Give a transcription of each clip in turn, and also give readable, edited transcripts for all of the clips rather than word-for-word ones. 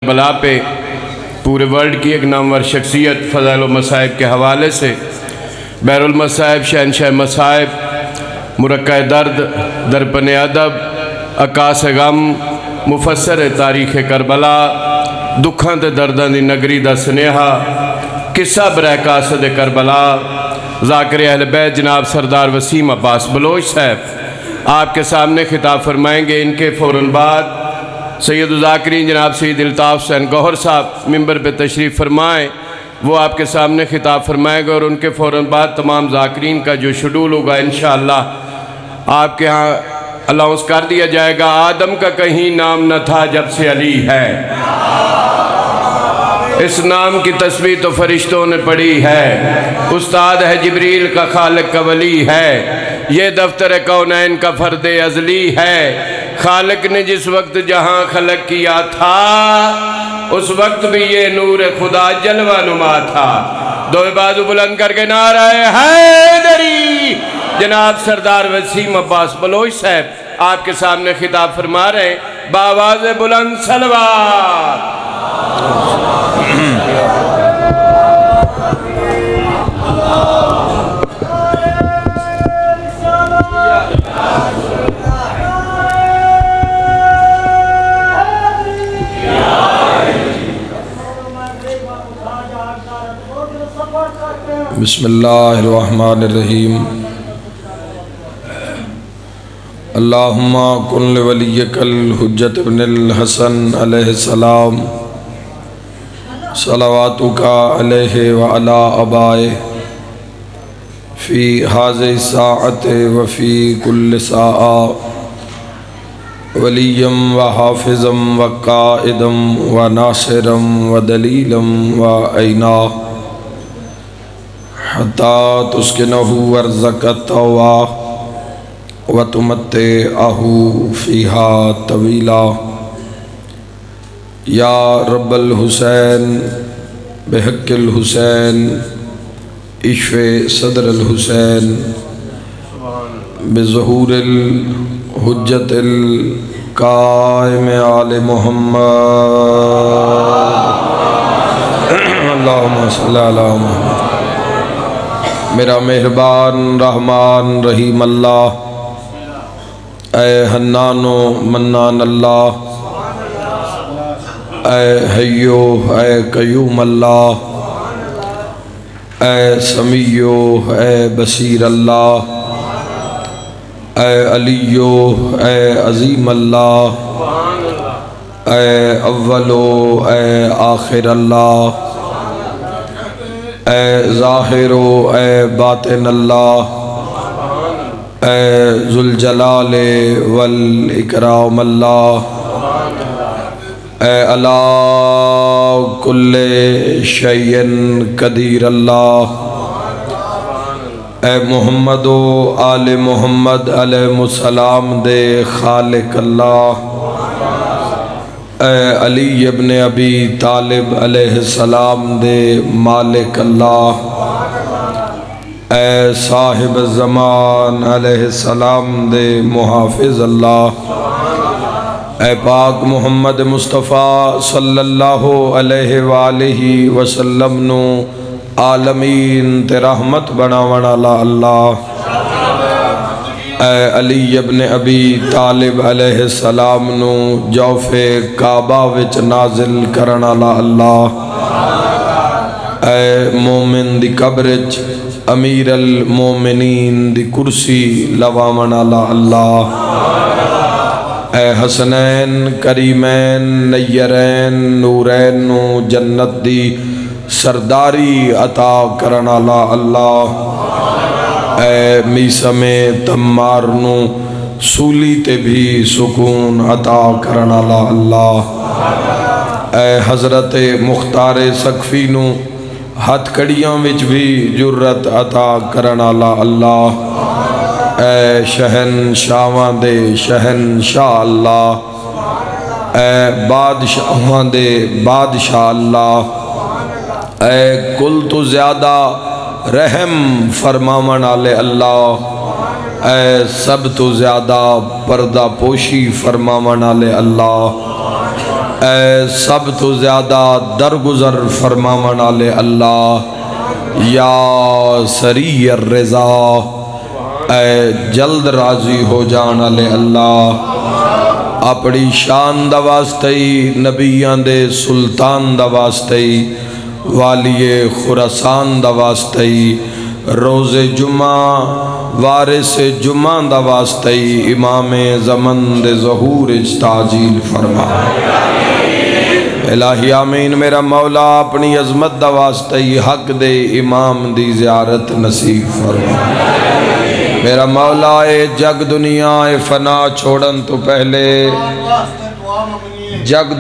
کربلا پہ پورے ورلڈ کی ایک نامور شخصیت فضائل و مصائب کے حوالے سے بحر المصائب شہنشاہ مصائب مرقع درد درپن ادب عکاس غم مفسر تاریخ کربلا دکھاں تے درداں دی نگری دا سنیہا قصہ برائے قاصد کربلا ذاکر اہل بیت جناب سردار وسیم عباس بلوچ صاحب آپ کے سامنے خطاب فرمائیں گے۔ ان کے فوراً بعد سید الذاکرین جناب سید الطاف حسین گوہر صاحب ممبر پہ تشریف فرمائیں، وہ آپ کے سامنے خطاب فرمائیں گے، اور ان کے فوراً بعد تمام ذاکرین کا جو شیڈول ہوگا انشاءاللہ آپ کے ہاں الاؤنس کر دیا جائے گا۔ آدم کا کہیں نام نہ تھا جب سے علی ہے، اس نام کی تسبیح تو فرشتوں نے پڑھی ہے، استاد ہے جبریل کا خالق کا ولی ہے، یہ دفتر کونین کا فرد ازلی ہے۔ خالق نے جس وقت جہاں خلق کیا تھا اس وقت بھی یہ نور خدا جلوہ نما تھا۔ دو بازو بلند کر کے نعرہ حیدری جناب سردار وسیم عباس بلوچ صاحب آپ کے سامنے خطاب فرما رہے ہیں بآواز بلند صلوات۔ بسم اللہ الرحمن الرحیم۔ اللہم کن لولیک الحجت ابن الحسن علیہ السلام صلواتک علیہ وعلا آبائہ فی ہذہ الساعۃ وفی کل ساعہ ولیم وحافظم وقائدم وناصرم ودلیلم وعینہ حتی تسکنہو ارزق التوہ وتمتعہو فیہا طویلا۔ یا رب الحسین بحق الحسین اشف صدر الحسین بظہور الحجت القائم آل محمد اللہم صلی اللہ محمد۔ میرا مہربان رحمان رحیم اللہ، اے حنان و منان اللہ، اے حیو اے قیوم اللہ، اے سمیع اے بصیر اللہ، اے علیو اے عظیم اللہ، اے اول اے آخر اللہ، اے ظاہر اے باطن اللہ، اے ذوالجلال والاکرام اللہ، اے علی کل شیء قدیر اللہ، اے محمد و آل محمد علیہ السلام دے خالق اللہ، اے علی ابن ابی طالب علیہ السلام دے مالک اللہ، اے صاحب الزمان علیہ السلام دے محافظ اللہ، اے پاک محمد مصطفیٰ صلی اللہ علیہ وآلہ وسلم نو عالمین تے رحمت بناون والا اللہ، اے علی ابن ابی طالب علیہ السلام نو جوف کعبہ وچ نازل کرن والا اللہ، اے مومن دی قبرچ امیر المومنین دی کرسی لواون والا اللہ، اے حسنین کریمین نیرین نورین نو جنت دی سرداری عطا کرن والا اللہ، اے میسم تمار نو سولی تے بھی سکون عطا کرن والا اللہ، اے حضرت مختار سقفی نو ہتھ کڑیاں وچ بھی جرت عطا کرن والا اللہ، اے شہنشاہاں دے شہنشاہ اللہ، اے بادشاہاں دے بادشاہ اللہ، اے کل تو زیادہ رحم فرماون والے اللہ، اے سب تو زیادہ پردہ پوشی فرماون والے اللہ، اے سب تو زیادہ درگزر فرماون والے اللہ، یا سریع الرضا، اے جلد راضی ہو جان والے اللہ، اپنی شان دا واسطے نبیان دے سلطان دا واسطے والی خراسان دا واسطے روز جمعہ وارث جمعہ دا واسطے امام زمن دے ظہور تعجیل فرما الہی آمین۔ میرا مولا اپنی عظمت دا واسطے حق دے امام دی زیارت نصیب فرما۔ میرا مولا اے جگ دنیا اے فنا چھوڑن تو پہلے، جگ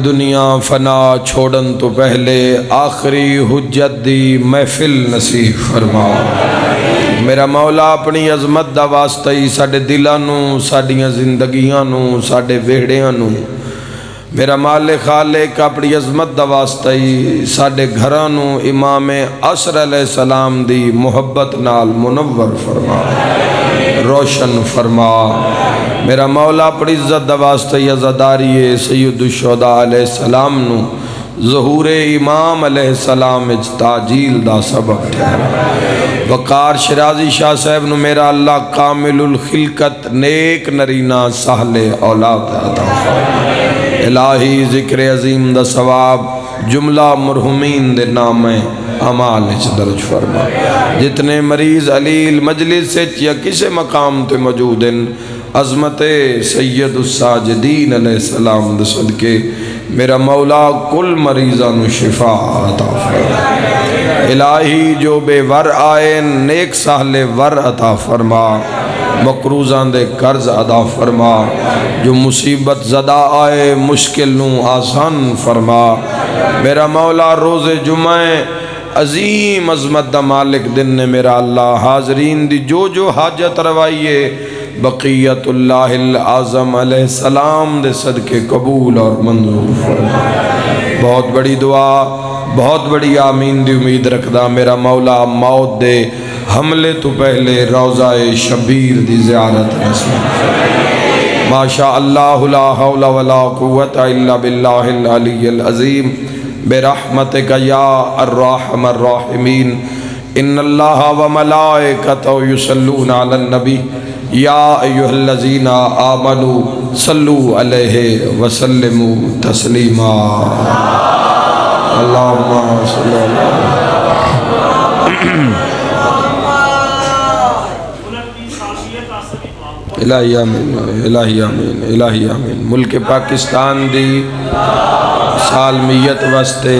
دنیا فنا چھوڑن تو پہلے آخری حجت دی محفل نصیب فرما۔ میرا مولا اپنی عظمت دا واسطہ ہی ساڑے دلانوں، ساڑیاں زندگیاں، ساڑے ویڑیاں، میرا مالک خالق اپنی عظمت دا واسطہ ہی ساڑے گھرانوں امام عصر علیہ السلام دی محبت نال منور فرما، روشن فرما۔ میرا مولا اپنی عزت دا واسطہ ہی عزاداری سید الشہداء علیہ السلام نو ظہور امام علیہ السلام تعجیل دا سبب ٹھہرا۔ وقار شرازی شاہ صاحب نو میرا اللہ کامل الخلقت نیک نرینہ سہل اولاد عطا فرما۔ الہی ذکر عظیم دا ثواب جملہ مرحومین دے نام اعمال درج فرما۔ جتنے مریض علیل مجلس یا کسے مقام تے موجود ہیں، عظمت سید الساجدین علیہ السلام دے صدقے میرا مولا کل مریضان شفا عطا فرما۔ الہی جو بے ور آئے نیک سہل ور عطا فرما، مقروضان دے قرض ادا فرما، جو مصیبت زدہ آئے مشکل نو آسان فرما۔ میرا مولا روز جمعہ عظیم عظمت دا مالک دن نے میرا اللہ حاضرین دی جو حاجت روائیے بقیت اللہ العظم علیہ السلام دے صدقے قبول اور منظور فرما۔ بہت بڑی دعا، بہت بڑی آمین دی امید رکھدا میرا مولا موت دے حملے تو پہلے روضہ شبیر دی زیارت نصیب۔ ماشاء اللہ لا حول ولا قوت الا باللہ العلی العظیم برحمتک یا الرحم الراحمین۔ ان اللہ و ملائکتہ یصلون علی النبی یا ایہا الذین آمنوا صلوا علیہ وسلموا تسلیما۔ اللہم صلی اللہ الہی آمین، الہی آمین، الہی آمین۔ ملک پاکستان دی سالمیت واسطے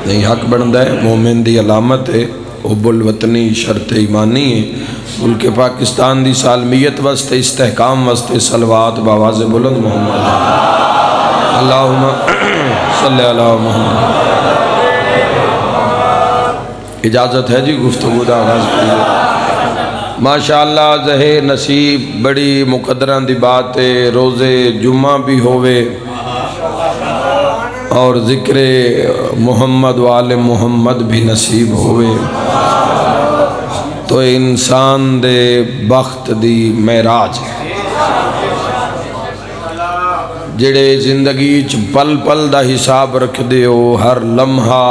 نہیں حق بندہ ہے، مومن دی علامت ہے، حب الوطنی شرط ایمانی ہے۔ ملک پاکستان دی سالمیت واسطے استحکام واسطے صلوات باواز بلند محمد اللہم صلی اللہ محمد۔ اجازت ہے جی گفتگو دا آغاز کیجئے۔ ماشاءاللہ زہے نصیب بڑی مقدران دی بات ہے، روز جمعہ بھی ہوئے اور ذکر محمد و آل محمد بھی نصیب ہوئے، تو انسان دے بخت دی معراج ہے۔ جڑے زندگی چ پل پل دا حساب رکھ دیو، ہر لمحہ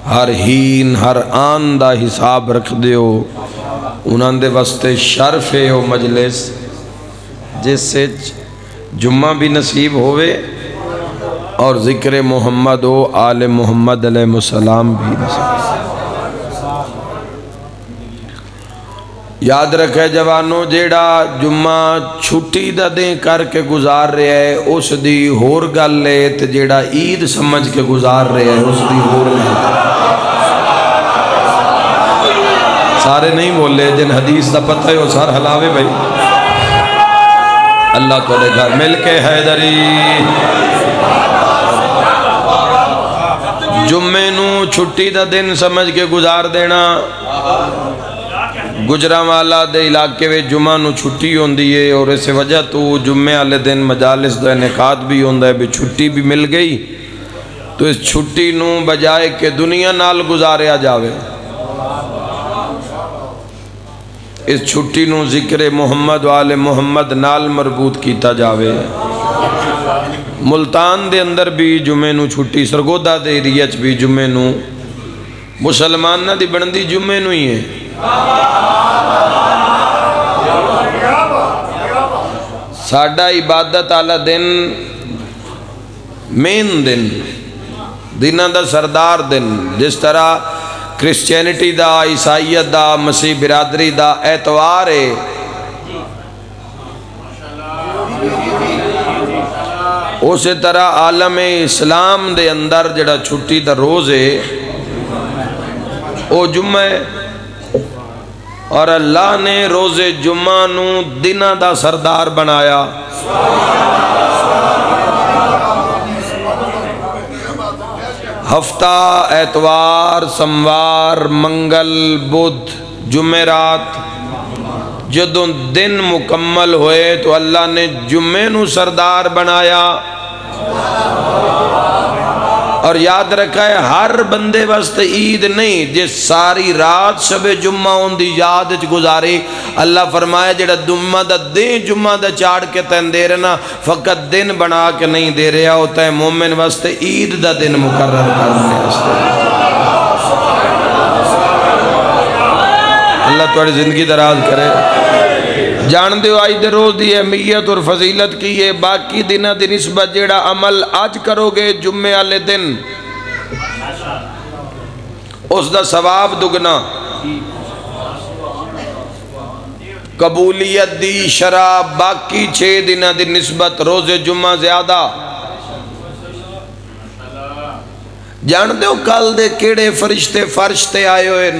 ہر ہین ہر آن دا حساب رکھ دیو، انہاں دے واسطے شرف ہے او مجلس جس سے جمعہ بھی نصیب ہوئے اور ذکر محمد و آل محمد علیہ السلام بھی نصیب۔ یاد رکھے جوانوں، جیڑا جمعہ چھٹی دا دیں کر کے گزار رہے ہے اس دی ہور گل لے، تے جیڑا عید سمجھ کے گزار رہے ہے اس دی ہور لے۔ سارے نہیں بولے، جن حدیث دا پتہ ہے وہ سار حلاوے بھائی۔ اللہ تو دے گھر مل کے حیدری جمعے نو چھٹی دا دن سمجھ کے گزار دینا۔ گجرانوالا دے علاقے میں جمعہ نو چھٹی ہوندی ہے اور اس وجہ تو جمعے والے دن مجالس دا انعقاد بھی ہوندا ہے، بھی چھٹی بھی مل گئی تو اس چھٹی نو بجائے کہ دنیا نال گزاریا جاوے، اس چھٹی نو ذکر محمد وآل محمد نال مربوط کیتا جاوے ملتان دے اندر بھی جمعے نو چھٹی سرگودہ دے ایریاچ بھی جمعے نو مسلمانہ دی بندی جمعے نو ہی ہے ساڑھا عبادت آلہ دن مین دن دینہ دا سردار دن جس طرح کرسچینٹی دا عیسائیت دا مسیح برادری دا اتوار ہے اسی طرح عالم اسلام دے اندر جڑا چھٹی دا روز ہے او جمعہ ہے اور اللہ نے روز جمعہ نو دنہ دا سردار بنایا ہفتہ اتوار سموار منگل بدھ جمعرات جدوں دن مکمل ہوئے تو اللہ نے جمعے نو سردار بنایا اور یاد رکھا ہے ہر بندے واسط عید نہیں جس ساری رات شب جمعہ ان دی یاد گزاری اللہ فرمایا جڑا جمعہ دا دن جمعہ دا چاڑ کے تین دے رہنا فقط دن بنا کے نہیں دے رہا ہوتا ہے مومن واسط عید دا دن مقرر کرنے اللہ تمہاری زندگی دراز کرے جان دیو آج دے روز دی اہمیت اور فضیلت کی ہے باقی دنہ دی نسبت جیڑا عمل آج کرو گے جمعے والے دن اس دا ثواب دگنا قبولیت دی شرح باقی 6 دنہ دی نسبت روز جمعہ زیادہ جان دیو کل دے کیڑے فرشتے فرشتے آئے ہوئے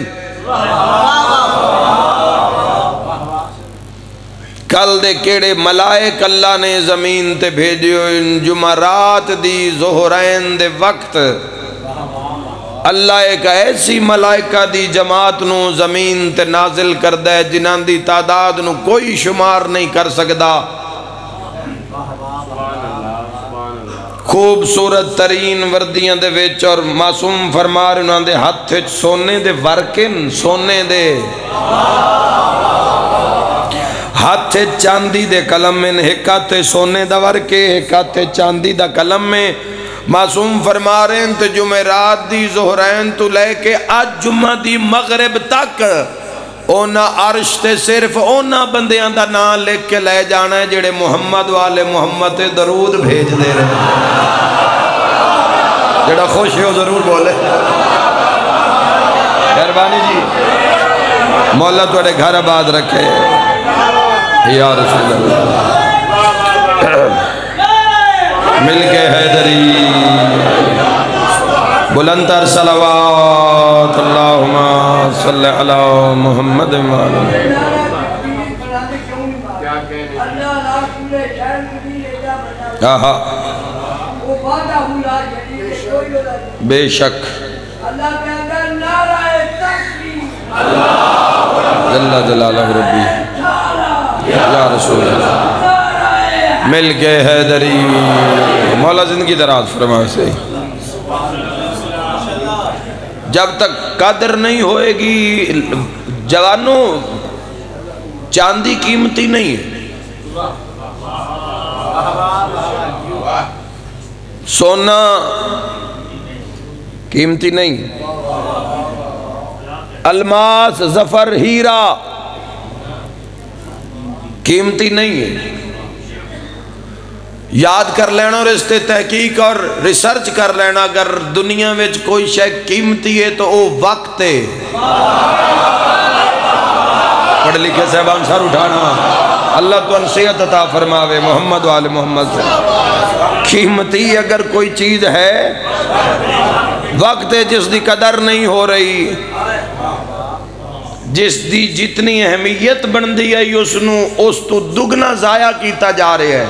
کل دے کیڑے ملائک اللہ نے زمین تے بھیجو ان جمعرات دی ظہرین دے وقت اللہ ایک ایسی ملائکہ دی جماعت نو زمین تے نازل کردہ ہے جنہاں دی تعداد نو کوئی شمار نہیں کر سکدا خوبصورت ترین وردیاں دے ویچ اور معصوم فرمار انہاں دے ہاتھ سونے دے ورکن سونے دے ہاتھ چاندی دے قلم میں ہکات سونے دا ورکے ہکات چاندی دا قلم میں معصوم فرما رہے ہیں تو جمعرات دی ظہرین تو لے کے آج جمعہ دی مغرب تک اونا عرش تے صرف اونا بندیاں دا نام لکھ کے لے جانا ہے جڑے محمد والے محمد درود بھیج دے رہے ہیں جڑا خوش ہو ضرور بولے مہربانی جی مولا تھوڑے گھر آباد رکھے یا رسول اللہ مل کے حیدری بلندر صلوات اللہم صلی علی محمد بے شک جل جلالہ ربی یا رسول اللہ مل کے حیدری مولا زندگی دراز فرمائے سے جب تک قدر نہیں ہوئے گی جوانوں چاندی قیمتی نہیں ہے سونا قیمتی نہیں الماس ظفر ہیرا قیمتی نہیں ہے یاد کر لینا اور اس تے تحقیق اور ریسرچ کر لینا اگر دنیا میں کوئی شے قیمتی ہے تو وہ وقت ہے پڑھ لکھے صاحبان سر اٹھانا اللہ تو انصیت عطا فرماوے محمد وآل محمد سے قیمتی اگر کوئی چیز ہے وقت ہے جس دی قدر نہیں ہو رہی جس دی جتنی اہمیت بندی ہے اس تو دگنا ضائع کیتا جا رہے ہے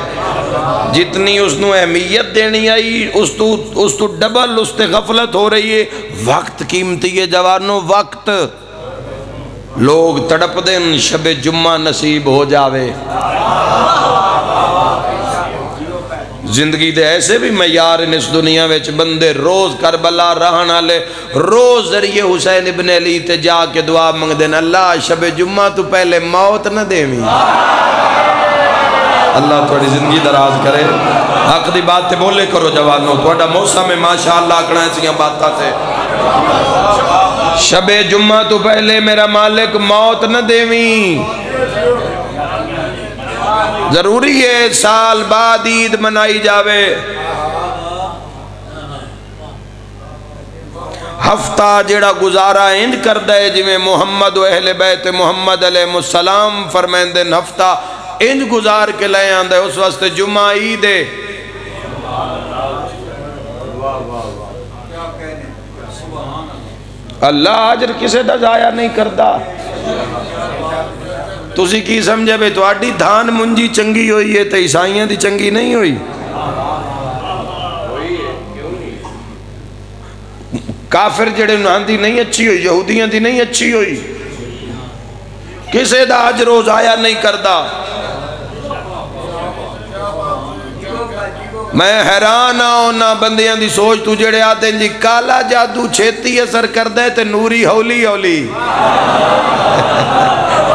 جتنی اس نو اہمیت دینی آئی اس تو ڈبل اس تے غفلت ہو رہی ہے وقت قیمتی ہے جوانوں وقت لوگ تڑپ دیں شب جمعہ نصیب ہو جاوے زندگی دے ایسے بھی معیار ان اس دنیا وچ بندے روز کربلا رہن والے روز ذریعے حسین ابن علی تے جا کے دعا منگ دین اللہ شب جمعہ تو پہلے موت نہ دیویں اللہ تھوڑی زندگی دراز کرے حق دی بات تے بولے کرو جوانوں تھوڑا موسم میں ماشاءاللہ آکڑا ایسیاں باتاں سے شب جمعہ تو پہلے میرا مالک موت نہ دیویں ضروری ہے سال بعد عید منائی جاوے ہفتہ جیڑا گزارا انج کر دے جویں محمد و اہل بیت محمد علیہ السلام فرمائندے ہفتہ انج گزار کے لے آندے اس واسطے جمعہ عید ہے اللہ اجر کسے دا ضائع نہیں کردا تسی کی سمجھے بے تو آڈی دھان منجی چنگی ہوئی ہے تو عیسائیاں دی چنگی نہیں ہوئی کافر جڑے انہاں دی نہیں اچھی ہوئی یہودیاں دی نہیں اچھی ہوئی کسے دا اجر و ضائع نہیں کردا میں حیران ہونا بندیاں دی سوچ تو جڑے آتے ہیں جی کالا جادو چھیتی اثر کر دے تے نوری ہولی ہولی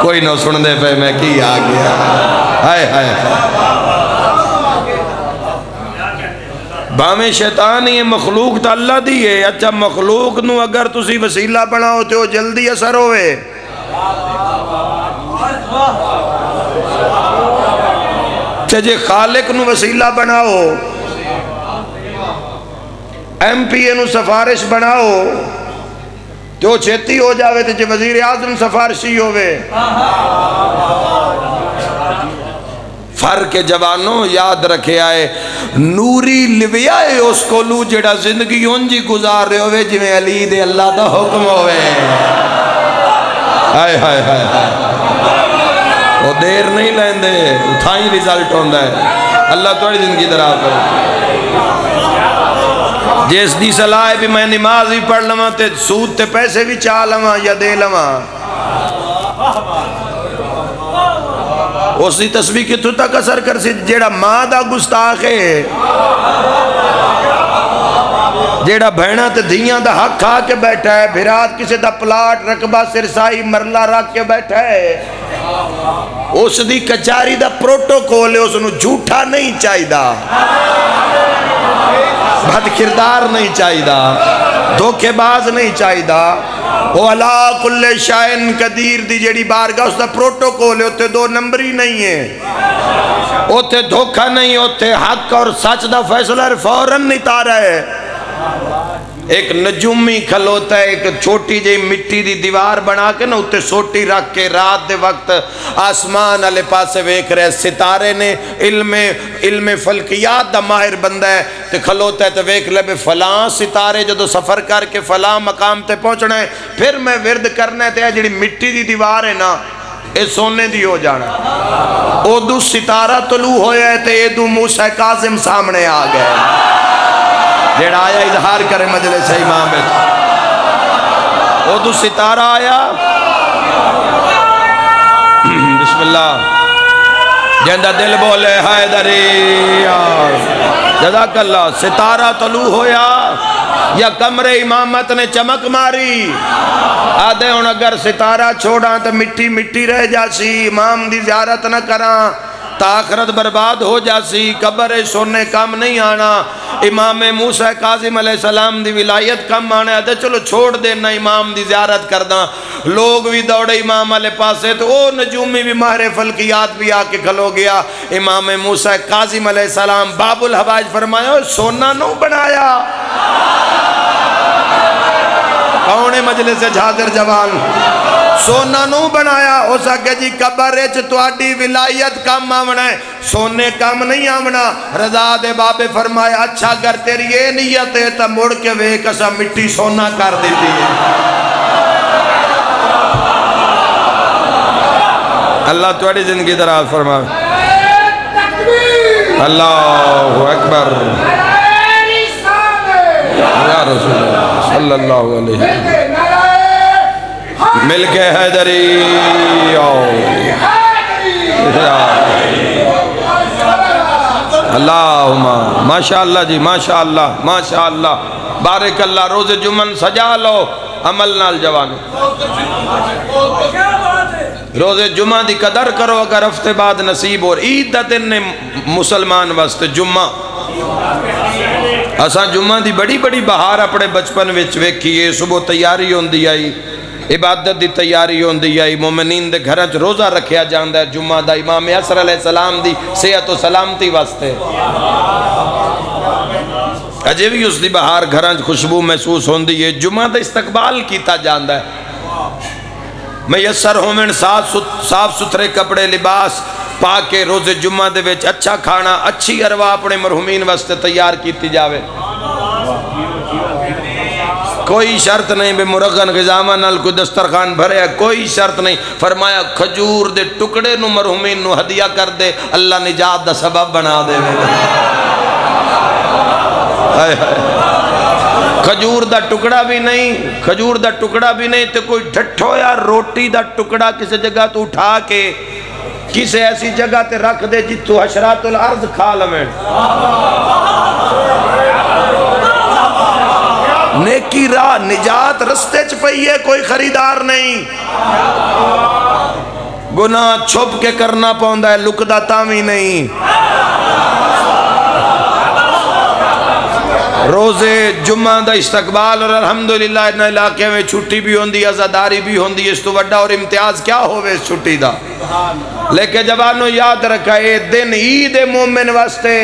کوئی نہ سن دے پہ میں کی آ گیا ہائے ہائے باویں شیطان یہ مخلوق تا اللہ دی ہے اچھا مخلوق نو اگر تسی وسیلہ بناؤ تو جلدی اثر ہوئے جے خالق نو وسیلہ بناؤ ایم پی اے نو سفارش بناؤ تو چھتی ہو جاوے تو جے وزیر اعظم سفارشی ہوئے فرق جوانوں یاد رکھے آئے نوری لویائے اس کو لو جڑا زندگی انجی گزار رہے ہوئے جویں علی دے اللہ دا حکم ہوئے ہائے ہائے ہائے وہ دیر نہیں لیندے اتھائیں ریزلٹ ہوندہ ہے اللہ توڑی زندگی درا کرو جیس دی صلاح بھی میں نماز بھی پڑھ لواں تے سود تے پیسے بھی چاہ لواں یا دے لواں اس دی تسبیح کی تو تک اثر کر سی جیڑا ماں دا گستاخ ہے جیڑا بھینا تے دھیاں دا حق کھا کے بیٹھا ہے بھرات کسے دا پلاٹ رقبہ سرسائی مرلہ رکھ کے بیٹھا ہے اس دی کچاری دا پروٹوکول ہے اس نو جھوٹا نہیں چاہی دا بد کردار نہیں چاہی دا دھوکے باز نہیں چاہی دا وہ علا کل شائن قدیر دی جیڑی بارگاہ اس دا پروٹوکول ہے اتے دو نمبری نہیں ہے اتے دھوکہ نہیں اتے حق اور سچ دا فیصلہ فوراً نہیں تارا ہے ایک نجومی کھلوتا ہے ایک چھوٹی جی مٹی دی دیوار بنا کے نا اتے سوٹی رکھ کے رات دے وقت آسمان علی پاسے ویکھ رہے ستارے نے علم فلکیات دا ماہر بندہ ہے تے کھلوتا ہے تے ویکھ لے بے فلاں ستارے جدو سفر کر کے فلاں مقام تے پہنچنا ہے پھر میں ورد کرنا ہے تے جڑی مٹی دی دیوار ہے نا اے سونے دی ہو جانا او دو ستارہ طلوع ہویا ہے تے اے دو موسیٰ کاظم سامنے آ گئے جیڑا آیا اظہار کرے مجلس امام ہے او دو ستارہ آیا بسم اللہ جندہ دل بولے حیدری جزاک اللہ ستارہ طلوع ہویا یا کمرے امامت نے چمک ماری آدھے ہون اگر ستارہ چھوڑا تو مٹی مٹی رہ جاسی امام دی زیارت نہ کراں تاخرت برباد ہو جاسی قبر سونے کام نہیں آنا امام موسیٰ کاظم علیہ السلام دی ولایت کم آنے آدھے چلو چھوڑ دینا امام دی زیارت کردہ لوگ بھی دوڑے امام علیہ پاسے تو او نجومی بھی ماہر فلکیات بھی آکے کھلو گیا امام موسیٰ کاظم علیہ السلام باب الحوائج فرمایا سونا نو بنایا کونے مجلس جھاضر جوان سونا نو بنایا ہو سکے جی قبر اچ تواڈی ولایت کم آونا ہے سونے کم نہیں آونا رضا دے بابے فرمایا اچھا اگر تیری یہ نیت ہے تا مڑ کے ویک اسا مٹی سونا کر دیتی ہے اللہ تواڈی زندگی دراز فرمائے اللہ اکبر یا رسول اللہ صلی اللہ علیہ وسلم مل کے حیدری اللہ اللہم ماشاءاللہ جی ماشاءاللہ ماشاءاللہ بارک اللہ روز جمعن سجا لو عمل نال جوانو روز جمعہ دی قدر کرو اگر ہفتے بعد نصیب اور عید دا دن نے مسلمان واسطے جمعہ اساں جمعہ دی بڑی بڑی بہار اپنے بچپن وچ ویکھیے صبح تیاری ہوندی آئی عبادت دی تیاری ہوندی آئی مومنین دے گھراں وچ روزہ رکھیا جاندا ہے جمعہ دا امام عصر علیہ السلام دی صحت و سلامتی واسطے اجے بھی اس دی بہار گھراں وچ خوشبو محسوس ہوندی ہے جمعہ دا استقبال کیتا جاندا ہے میسر ہومن صاف ستھرے کپڑے لباس پا کے روز جمعہ دے وچ اچھا کھانا اچھی اروا اپنے مرحومین واسطے تیار کیتی جاوے کوئی شرط نہیں بے مرغن غزامہ نال کوئی دسترخوان بھرے کوئی شرط نہیں فرمایا کھجور دے ٹکڑے نو مرحومین نو ہدیہ کر دے اللہ نجات دا سبب بنا دے کھجور دا ٹکڑا بھی نہیں تے کوئی ڈھٹھو یا روٹی دا ٹکڑا کسی جگہ تو اٹھا کے کسی ایسی جگہ تے رکھ دے جتو حشرات الارض کھا لمیں نیکی راہ نجات رستے چ پئی ہے کوئی خریدار نہیں گناہ چھپ کے کرنا پوندا ہے لکدا تاوی نہیں روزے جمعہ دا استقبال اور الحمدللہ ان علاقے میں چھٹی بھی ہوندی عزاداری بھی ہوندی اس تو وڈا اور امتیاز کیا ہوئے اس چھٹی دا لیکن جوانوں یاد رکھا یہ دن عید مومن واسطے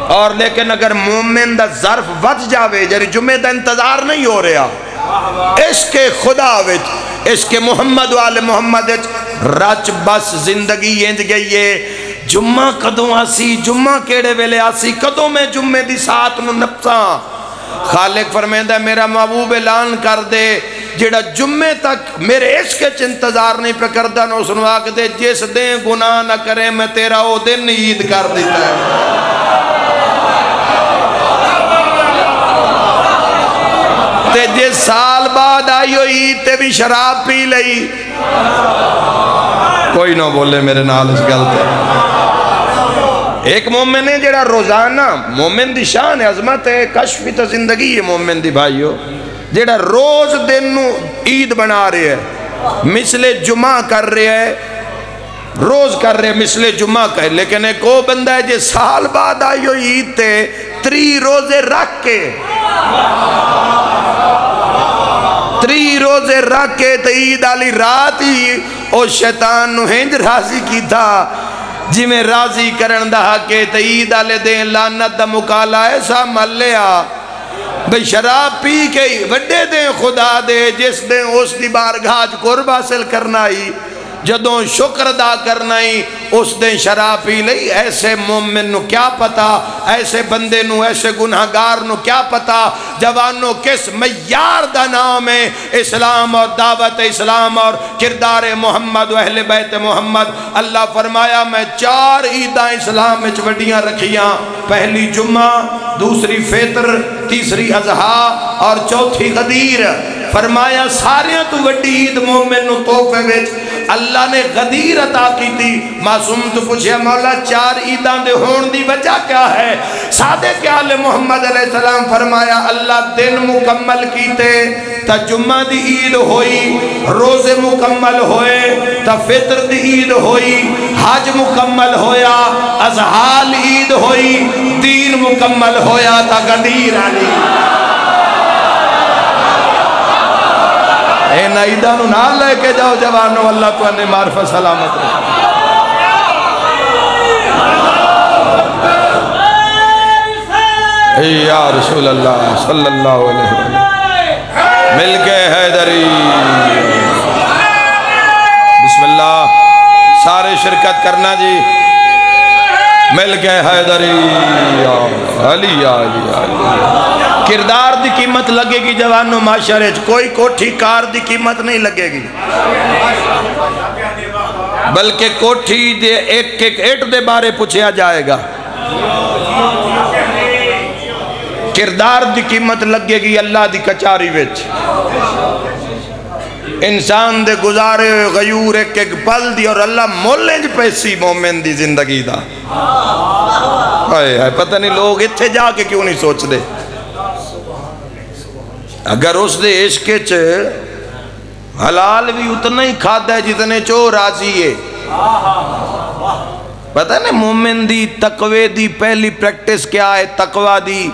اور لیکن اگر مومن دا ظرف وچ جاوے جری جمعہ دا انتظار نہیں ہو رہا عشق خدا وچ عشق محمد والے محمد رچ بس زندگی انج گئی ہے جمعہ کدوں آسی جمعہ کیڑے ویلے آسی کدوں میں جمعہ دی ساتھ نو نپساں خالق فرمیندہ میرا محبوب اعلان کر دے جیڑا جمعہ تک میرے عشق چ انتظار نہیں پہ کردہ نو سنوا کے دے جس دیں گناہ نہ کریں میں تیرا او دن عید کر دیتا ہے تے جس سال بعد آئیو عید تے بھی شراب پی لئی کوئی نہ بولے میرے نال اس گلتے ایک مومن ہے جڑا روزانہ مومن دی شان ہے عظمت ہے کشفی تو زندگی ہے مومن دی بھائیو جڑا روز دن نو عید بنا رہے ہے مثل جمعہ کر رہے ہے روز کر رہے مثل جمعہ کر لیکن ایک وہ بندہ ہے جے سال بعد آئیو عید تے 3 روزے رکھ کے 3 روزے رکھ کے تے عید آلی رات ہی او شیطان نو ہنج راضی کی تھا جی میں راضی کرن دا کے تے عید آلے دیں لعنت دا مکالا ایسا مل لیا بھئی شراب پی کے وڈے دیں خدا دے جس دیں اس دی بارگاہ قرب حاصل کرنا ہی جدوں شکر ادا کرنا ہی اس دن شراب پی لئی ایسے مومن نو کیا پتا ایسے بندے نو ایسے گناہگار نو کیا پتا جوانوں کس معیار دا نام ہے اسلام اور دعوت اسلام اور کردار محمد و اہل بیت محمد اللہ فرمایا میں 4 عیداں اسلام میں وڈیاں رکھیاں پہلی جمعہ دوسری فطر تیسری اضحیٰ اور چوتھی غدیر فرمایا ساریاں تو وڈی عید مومن نو تحفے وچ اللہ نے غدیر عطا کی تھی معصوم تو پوچھے مولا 4 عیداں دے ہون دی وجہ کیا ہے صادق آل محمد علیہ السلام فرمایا اللہ دن مکمل کیتے تا جمعہ دی عید ہوئی روزے مکمل ہوئے تا فطر دی عید ہوئی حج مکمل ہویا ازحال عید ہوئی دین مکمل ہویا تا غدیر علی اے نائیدہ نو نہ لے کے جاؤ جوانو اللہ تو انہیں معرفت سلامت رہے یا رسول اللہ صلی اللہ علیہ وسلم مل کے حیدری بسم اللہ سارے شرکت کرنا جی مل کے حیدری علی علی علی کردار دی قیمت لگے گی جوانوں معاشرے کوئی کوٹھی کار دی قیمت نہیں لگے گی بلکہ کوٹھی دے ایک ایک ایٹ دے بارے پوچھیا جائے گا کردار دی قیمت لگے گی اللہ دی کچاری وچ انسان دے گزارے غیور ایک ایک پل دی اور اللہ مولنج پیسی مومن دی زندگی دا پتہ نہیں لوگ اتھے جا کے کیوں نہیں سوچ دے. اگر اس دے عشق چ حلال بھی اتنا ہی کھاتا ہے جتنے چو راضی ہے. پتہ نہیں مومن دی تقوی دی پہلی پریکٹس کیا ہے؟ تقوی دی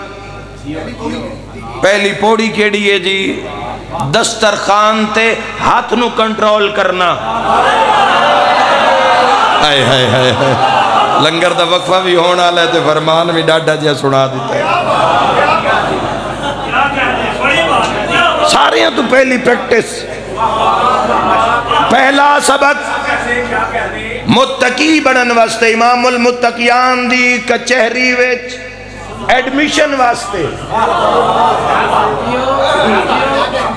پہلی پوڑی کیڑی ہے جی؟ دسترخوان تے ہاتھ نو کنٹرول کرنا. ہائے ہائے ہائے ہائے، لنگر دا وقفہ بھی ہونا لے تے فرمان بھی ڈاڈا جیا سنا دیتا ہے. سارے ہیں تو پہلی پریکٹس، پہلا سبق متقی بنن واسطے امام المتقیان دی کچہری وچ ایڈمیشن واسطے.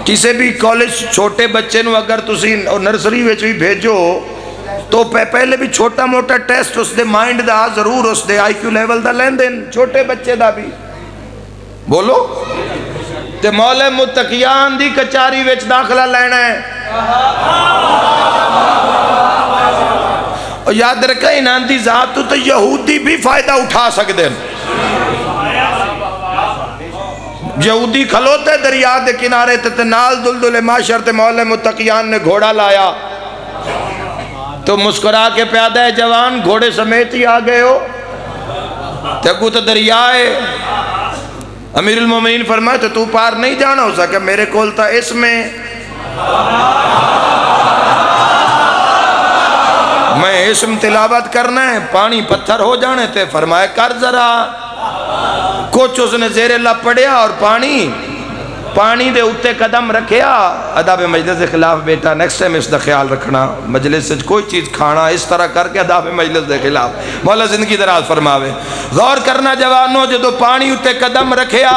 کسی بھی کالج چھوٹے بچے نو اگر تسی نرسری وچ بھی بھیجو تو پہلے بھی چھوٹا موٹا test us they mind the ضرور اس دے آئی کیو لیول دا لین دین چھوٹے بچے دا بھی بولو. تے مولا متقیان دی کچاری وچ داخلہ لینا ہے. اور یاد رکھا انہاں دی ذات تو یہودی بھی فائدہ اٹھا سکتے ہیں. یہودی کھلوتے دریا دے کنارے تے نال دلدل معاشر تے مولا متقیان نے گھوڑا لایا تو مسکرا کے پیادہ ہے جوان گھوڑے سمیت ہی آ گئے ہو تے کو تو دریا ہے. امیر المومنین فرمایا تو پار نہیں جانا ہو سکا میرے کول تھا اس میں میں اسم تلاوت کرنا ہے پانی پتھر ہو جانے تھے. فرمایا کر ذرا. کچھ اس نے زیر اللہ پڑیا اور پانی دے اتے قدم رکھیا. اداب مجلس کے خلاف بیٹا نیکسٹ ٹائم اس دا خیال رکھنا، مجلس سے کوئی چیز کھانا اس طرح کر کے اداب مجلس دے خلاف. مولا زندگی دراز فرماوے. غور کرنا جوانوں، جدو پانی اتے قدم رکھیا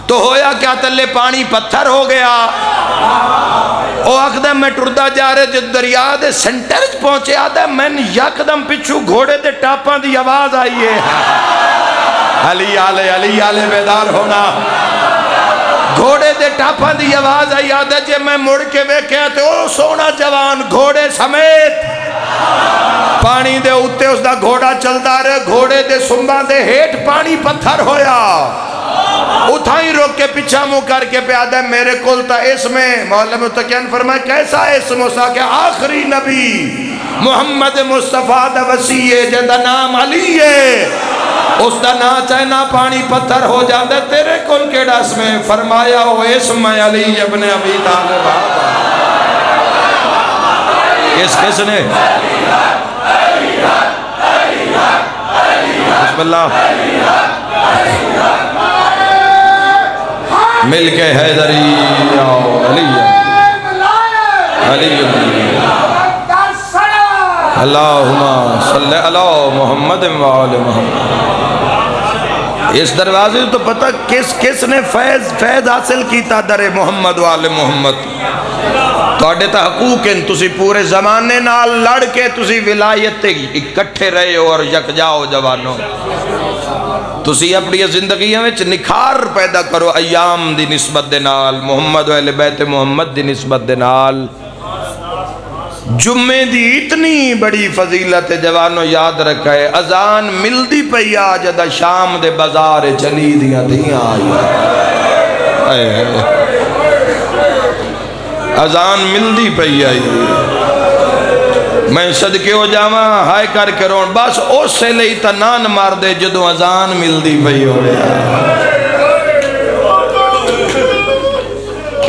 تو ہویا کیا؟ تلے پانی پتھر ہو گیا. او اقدم میں ٹردہ جا رہے جد دریا دے سنٹر پہنچے آدھا میں یکدم پچھو گھوڑے دے ٹاپاں دی آواز آئیے. علی آلے بیدار ہونا. گھوڑے دے ٹاپاں دی آواز آئی آدھا جے میں مڑ کے ویکھیا تے او سونا جوان گھوڑے سمیت پانی دے اتے اس دا گھوڑا چلتا رہے. گھوڑے دے سنبا دے ہیٹ پانی پتھر ہویا. اتھائی روک کے پیچھا منہ کر کے پیادہ میرے کول تا اس میں. مولا متقین فرمائے کیسا اسم ہوسا کہ آخری نبی محمد مصطفیٰ دا وسیع جدا نام علی ہے. اس دا نا چاہے نا پانی پتھر ہو جاندے تیرے کول کے ڈاس میں. فرمایا ہو اسم علی ابن ابی طالب. کس نے بسم اللہ مل کے حیدری علی اللہم صلی علی محمد وآل محمد. اس دروازے تو پتہ کس نے فیض حاصل کیتا در محمد وآل محمد. توڑے تا حقوق ہیں تسی پورے زمانے نال لڑ کے تسی ولایت اکٹھے رہے ہو اور یک جاؤ جوانوں. تسی اپنی زندگیوں میں نکھار پیدا کرو ایام دی نسبت دے نال محمد و اہل بیت محمد دی نسبت دے نال. جمعے دی اتنی بڑی فضیلت جوانوں یاد رکھا ہے. اذان ملدی پئی آ جدا شام دے بازار چلی دیاں دیاں آئی. اذان ملدی پئی آئی. میں صدقے ہو جاواں ہائے کر کے رون بس اس سے لئی تنان مار دے جدو اذان ملدی پئی ہو رہا.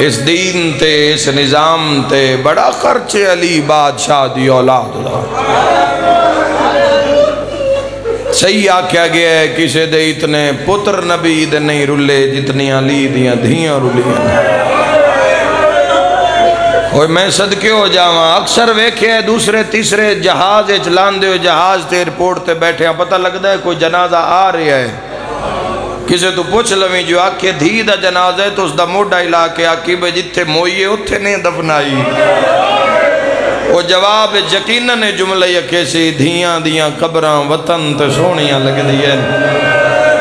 اس دین تے اس نظام تے بڑا خرچ علی بادشاہ دی اولاد دا. صحیح آکھیا گیا ہے کسے دے اتنے پتر نبی دے نہیں رلے جتنی علی دیاں دھیاں رلیاں. اور میں صدقے ہو جاواں اکثر ویکھے ہے دوسرے تیسرے جہاز چلان دے جہاز تے ایئرپورٹ تے بیٹھے ہیں پتہ لگتا ہے کوئی جنازہ آ رہا ہے. کسے تو پوچھ لویں جو آکھے دھی دا جنازہ ہے تو اس دا موڈا علاقے آکھی بے جتھے موئیے اتھے نہیں دفنائی. وہ جواب یقیناً جملہ یکے سے دھیاں دیاں قبراں وطن تے سونیاں لگ دیئے.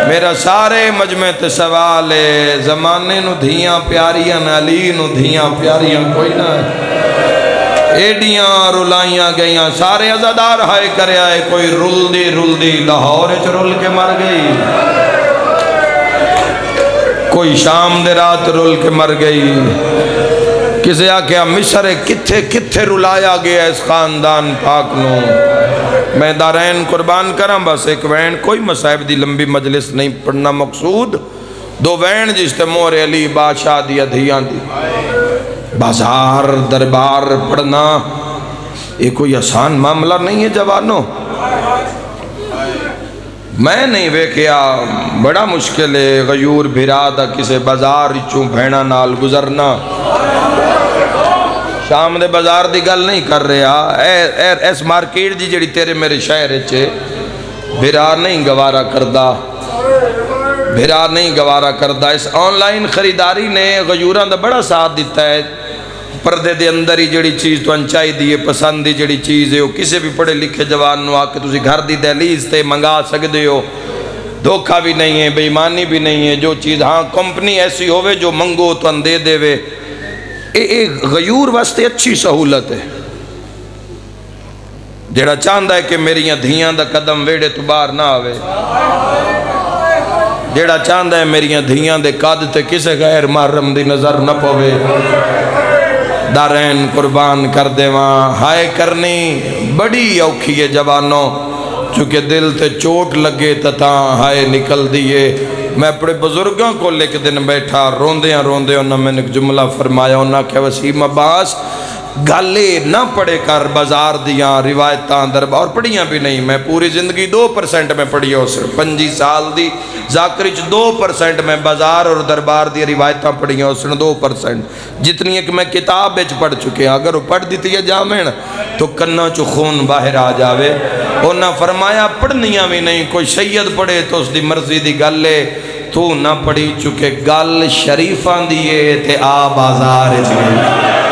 میرا سارے مجمع تے سوال ہے زمانے نو دھیاں پیاریاں علی نو دھیاں پیاریاں کوئی نہ ہے. ایڈیاں رلائیاں گئیاں سارے عزادار ہائے کرے آئے کوئی رل دی لاہور اچ رل کے مر گئی کوئی شام دے رات رل کے مر گئی کسے آکھیا مصر کتھے رلایا گیا اس خاندان پاک نو میں دارین قربان کرم بس ایک وین کوئی مصائب دی لمبی مجلس نہیں پڑھنا مقصود دو وین جس تے مور علی بادشاہ دی ادھیاں دی بازار دربار پڑھنا یہ کوئی آسان معاملہ نہیں ہے جوانوں میں نہیں ویکھیا بڑا مشکل ہے غیور بھرا کسے بازار چوں بھینا نال گزرنا شام دے بازار دی گل نہیں کر رہا ایس مارکیٹ دی جڑی تیرے میرے شہر چے بھرا نہیں گوارا کردہ اس آن لائن خریداری نے غیوراں دا بڑا ساتھ دیتا ہے پردے دے اندر ہی جڑی چیز تو انچائی دیئے پسند دی جڑی چیز ہے وہ کسے بھی پڑھے لکھے جوان نو آکے تسی گھر دی دہلیز تے منگا سکدے ہو دھوکہ بھی نہیں ہے بے ایمانی بھی نہیں ہے جو چیز ہاں کمپنی ایسی ہوئے جو منگو تو اندے دے وے ایک غیور واسطے اچھی سہولت ہے جڑا چاندہ ہے کہ میریاں دھیاں دا قدم ویڑے تو باہر نہ آوے جڑا چاندہ ہے میریاں دھیاں دے قد تے کسے غیر محرم دی نظر نہ پوے دارین قربان کر دے وہاں ہائے کرنی بڑی اوکھی ہے جوانوں چونکہ دل تے چوٹ لگے تتاں ہائے نکل دیئے میں اپنے بزرگوں کو لے کے دن بیٹھا روندے انہوں میں نے ایک جملہ فرمایا انہوں نے کہا وسیم عباس گالے نہ پڑھے کر بازار دیاں روایتاں دربار اور پڑھیاں بھی نہیں میں پوری زندگی 2% میں پڑھی ہو صرف 25 سال دی ذاکرچ 2% میں بازار اور دربار دی روایتاں پڑھی ہو صرف 2% جتنی ایک میں کتاب بیچ پڑھ چکے ہیں اگر وہ پڑھ دیتی ہے جامعن تو کنہ چو خون باہر آ جاوے انہوں نے فرمایا پڑھنیاں بھی نہیں کوئی سید پڑھے تو اس دی مرضی دی گلے تو نہ پڑھی چکے گل شریفان دیئے تے آ بازار چکے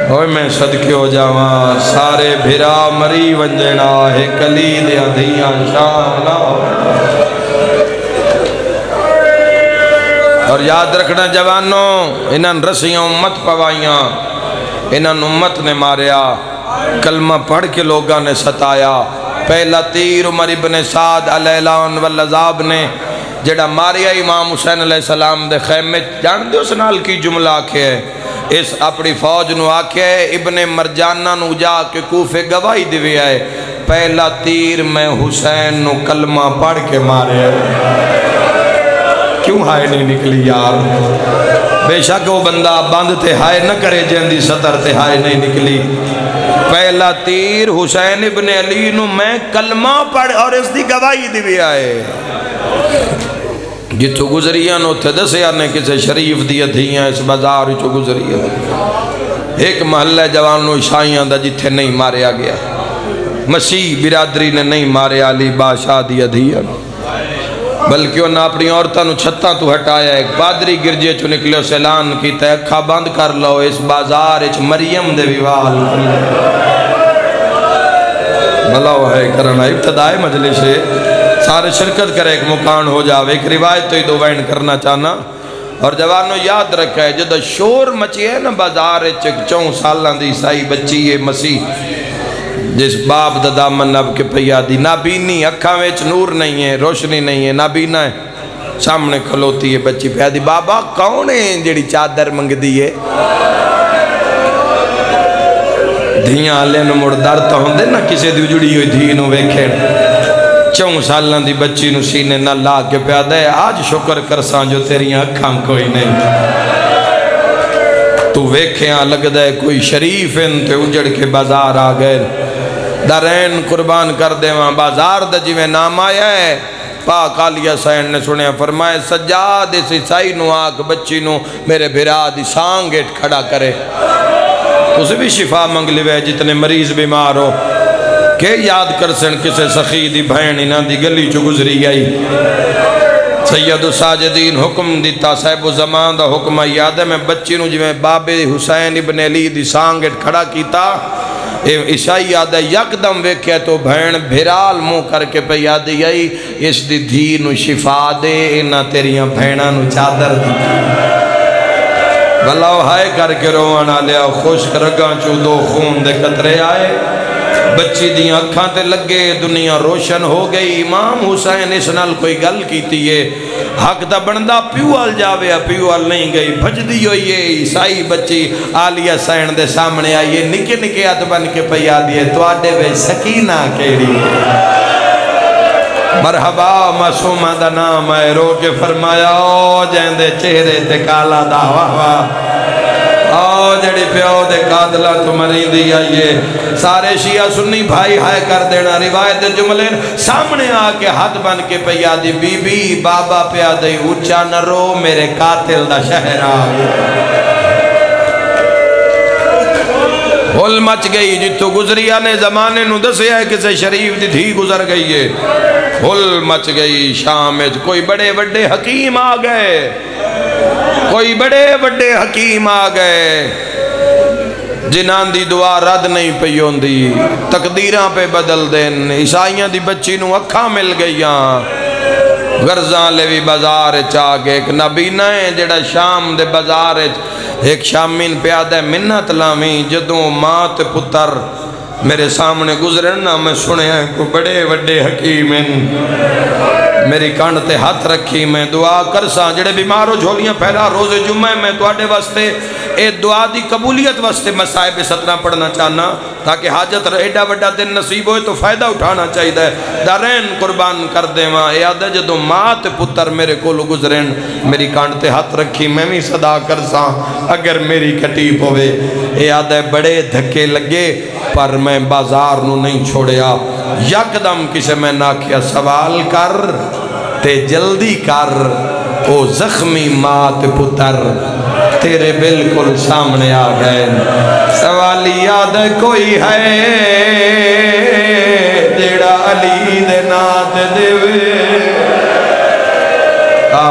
ہوئے میں صدقے ہو جاواں سارے بھرا مری ونجنا ہے کلی دیا دھیاں شامنا اور یاد رکھنا جوانوں انہاں رسیاں امت پوائیاں انہاں امت نے ماریا کلمہ پڑھ کے لوگاں نے ستایا پہلا تیر عمر ابن سعد علیلان والعذاب نے جڑا ماریا امام حسین علیہ السلام دے خیمے جان دے اس نال کی جملہ آکھے ہے اس اپنی فوج نو آکھے ابن مرجانہ نو جا کے کوفے گواہی دیوی آئے پہلا تیر میں حسین نو کلمہ پڑھ کے مارے کیوں ہائے نہیں نکلی یار بے شک وہ بندہ بند تے ہائے نہ کرے جہندی سطر تے ہائے نہیں نکلی پہلا تیر حسین ابن علی نو میں کلمہ پڑھ اور اس دی گواہی دیوی آئے جتو گزریاں نو تھے دسیا نے کسے شریف دیا دھیاں اس بازار چو گزریاں ایک محلہ جوان نو عشائیاں دا جتھے نہیں ماریا گیا مسیح برادری نے نہیں ماریا علی بادشاہ دیا دھیاں بلکہ انہاں اپنی عورتاں نو چھتاں تو ہٹایا ایک پادری گرجے چو نکلے اس اعلان کی تے اکھا بند کر لو اس بازار اچ مریم دے ویوال بھلاو ہے کرنا ابتدائی مجلس ہے سارے شرکت کرے ایک مکان ہو جاوے ایک روایت تو ہی دو وین کرنا چاہنا اور جوانوں یاد رکھا ہے جدہ شور مچی ہے نا بازار چک 4 سالان دی عیسائی بچی ہے مسیح جس باپ دا دامن اب کے پیادی نابینی اکھاں ویچ نور نہیں ہے روشنی نہیں ہے نابینا ہے سامنے کھلوتی ہے بچی پیادی بابا کون ہے جڑی چادر منگ دیئے دھیاں آلے نو مردار تو ہوں دے نا کسے دی جڑی ہوئی دھی نو ویکھیں 4 سالان دی بچی نو سینے نہ لا کے پیادہ ہے آج شکر کرسان جو تیریاں اکھاں کوئی نہیں تو ویکھیاں لگ دے کوئی شریف ان تے اجڑ کے بازار آ گئے دارین قربان کر دے وہاں بازار دا جی میں نام آیا ہے پاک آلیہ سین نے سنیا فرمائے سجاد اس عیسائی نو آگ بچی نو میرے بھرا دی سانگیٹ کھڑا کرے اسے بھی شفا منگ لیوے جتنے مریض بیمار ہو کہ یاد کر سن کسے سخی دی بھین انہاں دی گلی چو گزری گئی سید ساجدین حکم دیتا صاحب زمان دا حکم یاد ہے میں بچی نو جی میں باب حسین ابن علی دی سانگیٹ کھڑا کیتا عیسائی یاد ہے یک دم ویکھے تو بھین بھرال مو کر کے پہ یاد یہی اس دی دھی نو شفا دے انہاں تیریاں بھیناں نو چادر دی واللہ ہائے کر کے روانا لیا خوشک رگاں چو دو خون دے قطرے آئے بچی دیاں اکھاں تے لگے دنیا روشن ہو گئی امام حسین اس نال کوئی گل کیتی ہے حق دا بندہ پیوال جاوے پیوال نہیں گئی بھج دی ہوئی ہے عیسائی بچی آلیہ سین دے سامنے آئیے نکے نکے ہاتھ بن کے پیا دیے تو آڈے وے سکینہ کیڑی مرحبا معصومہ دا نام ہے رو کے فرمایا او جیندے چہرے تے کالا دا واہ واہ آؤ جڑی پیو دے قاتلہ تو مریندی آئیے سارے شیعہ سنی بھائی ہائے کر دینا روایت جملے سامنے آکے ہاتھ بن کے پیا دی بی بی بابا پیا دی اچھا نہ رو میرے قاتل دا شہر آگے ہل مچ گئی جتو گزریا نے زمانے نو دسے ہے کسے شریف دی تھی گزر گئی ہے ہل مچ گئی شام کوئی بڑے بڑے حکیم آگئے کوئی بڑے بڑے حکیم آگئے جنان دی دعا رد نہیں پیون دی تقدیران پہ بدل دین عیسائیاں دی بچی نو اکھاں مل گئیاں غرزاں لیوی بازار چاگے ایک نبینہ ہے جڑا شام دے بازار ایک شامین پیادہ منت لامی جدوں مات پتر میرے سامنے گزرنا میں سنے ہیں کوئی بڑے بڑے حکیم میری کانڈ تے ہاتھ رکھی میں دعا کرساں جڑے بیمارو جھولیاں پہلا روز جمعہ میں تو آڈے واسطے اے دعا دی قبولیت واسطے میں صاحب سترہ پڑھنا چاہنا تاکہ حاجت ایڈا وڈا دن نصیب ہوئے تو فائدہ اٹھانا چاہیے دارین قربان کر دے ماں اے آدھے جدو مات پتر میرے کولو گزرین میری کانڈ تے ہاتھ رکھی میں بھی صدا کرساں اگر میری کٹیپ ہوئے اے آدھے بڑے دھکے لگے پر میں بازار نو نہیں چھوڑیا یک دم کسے میں نہ کیا سوال کر تے جلدی کر او زخمی مات پتر تیرے بالکل سامنے آ گئے سوالی یاد کوئی ہے جیڑا علی دے نات دیوے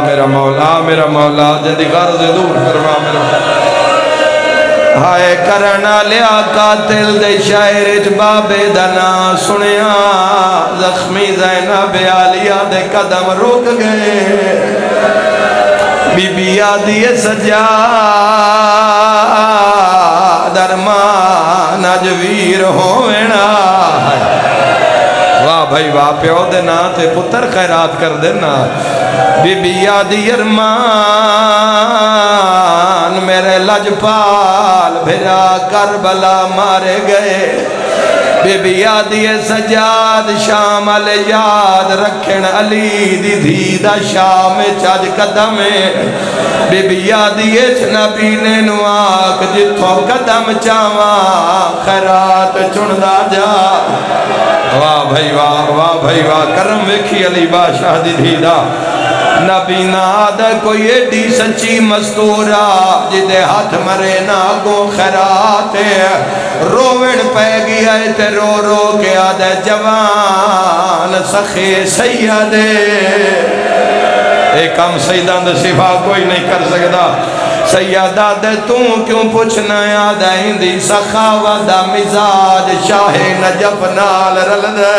میرا مولا جدی غرض دور فرما میرا ہائے کرنا لیا قاتل دے شاعر بابے دنا سنیا زخمی زینب عالیہ دے قدم روک گئے بی بی آدھی سجا درمان اجویر ہوئینا واہ بھائی واہ پیو دینا تے پتر خیرات کر دینا بی بی آدھی ارمان میرے لجپال بھرا کربلا مارے گئے بی بی آدھی سجاد شام علی یاد رکھن علی دی دھیدہ شام چاج قدم بی بی آدھی نبی نے نواک جتھو قدم چاواں خیرات چندہ جا واہ بھائی واہ کرم ویکھی علی بادشاہ دی دھیدہ نبی ناد کوئی ایڈی سچی مستورہ جدے ہاتھ مرے ناگو خیرات رووڑ پہ گیا تے رو رو کے آدھے جوان سخی سیدے ایک ہم سیدان دے صفا کوئی نہیں کر سکتا سیدہ دے تو کیوں پوچھنا یاد ہندی سخاوہ دا مزاج شاہ نجف نال رل دے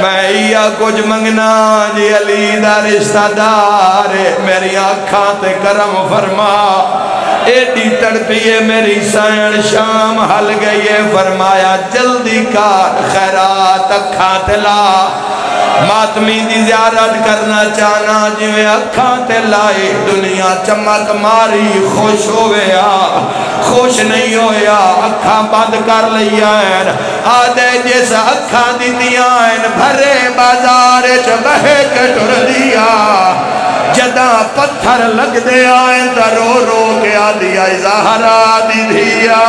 میں یا کچھ منگنا جی علی دا رشتہ دار میری آنکھاں تے کرم فرما ایڈی تڑپیے میری سین شام حل گئیے فرمایا جلدی کار خیرات اکھاں تے لا ماتمی دی زیارت کرنا چاہنا جویں اکھاں تے لائی دنیا چمک ماری خوش ہویا خوش نہیں ہویا اکھاں بند کر لیا ہیں آدھے جیس اکھاں دی دیا ہیں بھرے بازار چبہے کٹر دیا جدہ پتھر لگ دے آئیں تا رو رو کے آدھیا زہرا دی دیا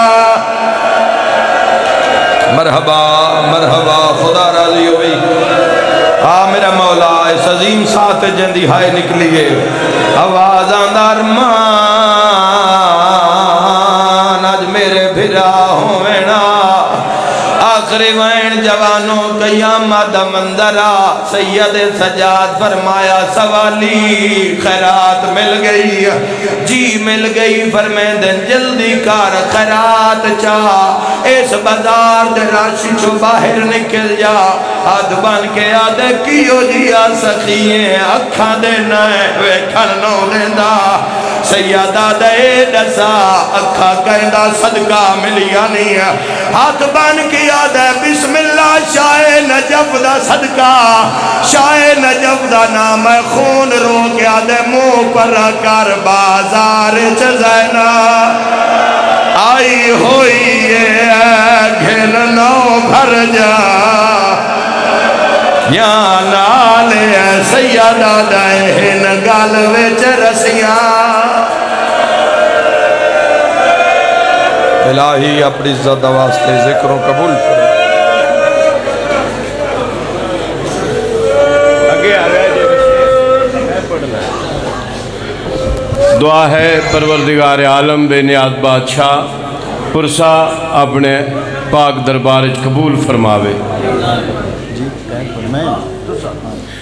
مرحبا خدا راضی ہوئی میرا مولا اس عظیم ساتھ جندی ہائے نکلیے آواز آندار مان آج میرے بھرا ہوئینا آخری وین جوانوں قیامت مندرہ سید سجاد فرمایا سوالی خیرات مل گئی جی مل گئی فرمائیں دن جلدی کار خیرات چاہ اس بازار دے راشی چھو باہر نکل جا ہاتھ بان کے آدھے کیو جیا سخییں اکھاں دینا ہے وے کھڑنوں دینا سیدہ دے دسا اکھا کہندہ صدقہ ملیا نہیں ہے ہاتھ بان کیا دے بسم اللہ شاہ نجف دا صدقہ شاہ نجف دا نام خون رو کیا دے منہ پر کر بازار چزینا آئی ہوئی گھن نو بھر جا یا نالے سیدہ دائن گال وچ رسیاں الہی اپنی عزت واسطے ذکر و قبول کرے دعا ہے پروردگار عالم بے نیاز بادشاہ پرسا اپنے پاک دربار قبول فرماوے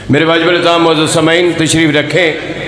میرے واجب الاتحام معزز سامعین تشریف رکھیں